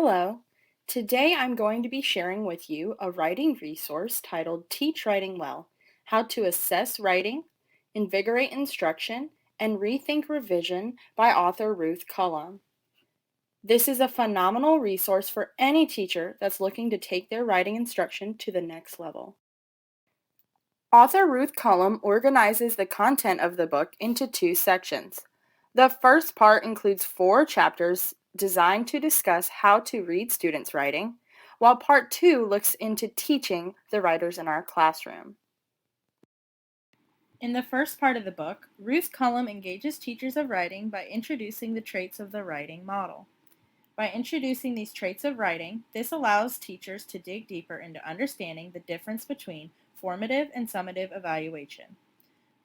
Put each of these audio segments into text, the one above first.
Hello. Today I'm going to be sharing with you a writing resource titled Teach Writing Well: How to Assess Writing, Invigorate Instruction, and Rethink Revision by author Ruth Cullum. This is a phenomenal resource for any teacher that's looking to take their writing instruction to the next level. Author Ruth Cullum organizes the content of the book into two sections. The first part includes 4 chapters designed to discuss how to read students' writing, while part 2 looks into teaching the writers in our classroom. In the first part of the book, Ruth Cullum engages teachers of writing by introducing the traits of the writing model. By introducing these traits of writing, this allows teachers to dig deeper into understanding the difference between formative and summative evaluation.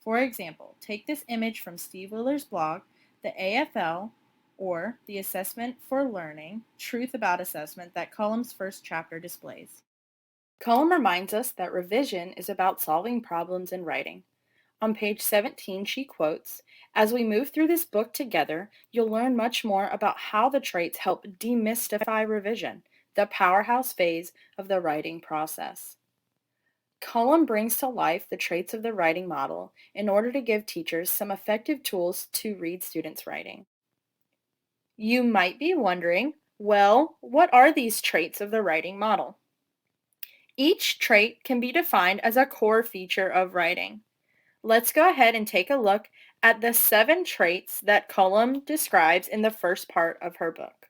For example, take this image from Steve Willer's blog, the AFL, or the Assessment for Learning, Truth About Assessment that Cullum's first chapter displays. Cullum reminds us that revision is about solving problems in writing. On page 17, she quotes, "As we move through this book together, you'll learn much more about how the traits help demystify revision, the powerhouse phase of the writing process." Cullum brings to life the traits of the writing model in order to give teachers some effective tools to read students' writing. You might be wondering, well, what are these traits of the writing model? Each trait can be defined as a core feature of writing. Let's go ahead and take a look at the 7 traits that Cullum describes in the first part of her book.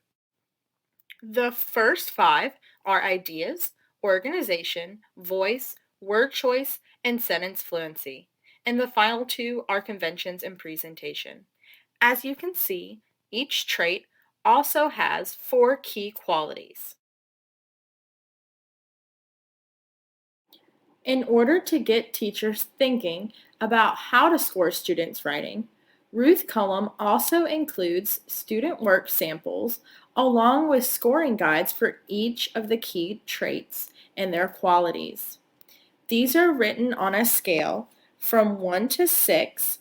The first 5 are ideas, organization, voice, word choice, and sentence fluency. And the final 2 are conventions and presentation. As you can see, each trait also has 4 key qualities. In order to get teachers thinking about how to score students' writing, Ruth Cullum also includes student work samples along with scoring guides for each of the key traits and their qualities. These are written on a scale from 1 to 6,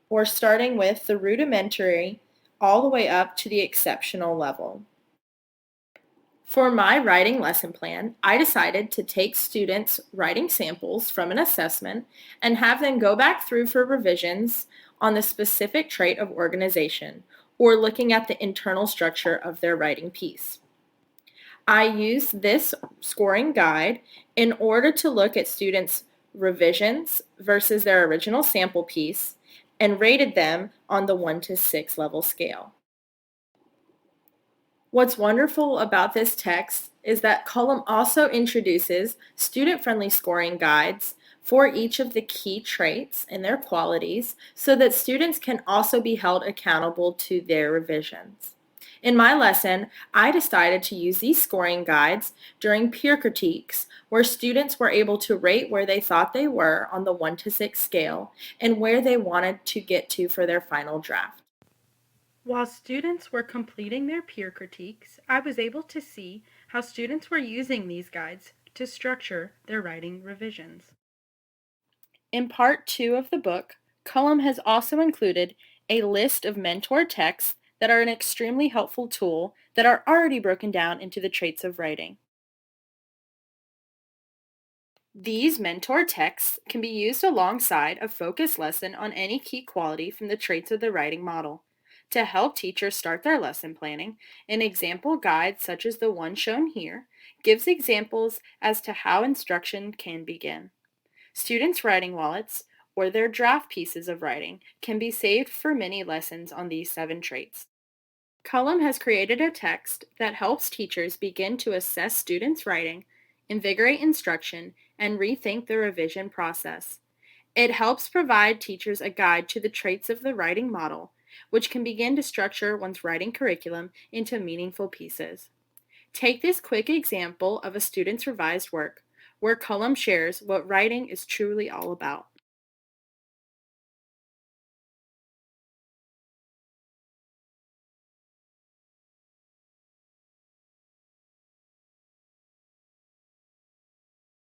or starting with the rudimentary all the way up to the exceptional level. For my writing lesson plan, I decided to take students' writing samples from an assessment and have them go back through for revisions on the specific trait of organization, or looking at the internal structure of their writing piece. I used this scoring guide in order to look at students' revisions versus their original sample piece and rated them on the 1 to 6 level scale. What's wonderful about this text is that Cullum also introduces student-friendly scoring guides for each of the key traits and their qualities so that students can also be held accountable to their revisions. In my lesson, I decided to use these scoring guides during peer critiques where students were able to rate where they thought they were on the 1 to 6 scale and where they wanted to get to for their final draft. While students were completing their peer critiques, I was able to see how students were using these guides to structure their writing revisions. In part 2 of the book, Cullum has also included a list of mentor texts that are an extremely helpful tool that are already broken down into the traits of writing. These mentor texts can be used alongside a focus lesson on any key quality from the traits of the writing model. To help teachers start their lesson planning, an example guide such as the one shown here gives examples as to how instruction can begin. Students' writing wallets, or their draft pieces of writing, can be saved for mini lessons on these 7 traits. Cullum has created a text that helps teachers begin to assess students' writing, invigorate instruction, and rethink the revision process. It helps provide teachers a guide to the traits of the writing model, which can begin to structure one's writing curriculum into meaningful pieces. Take this quick example of a student's revised work, where Cullum shares what writing is truly all about.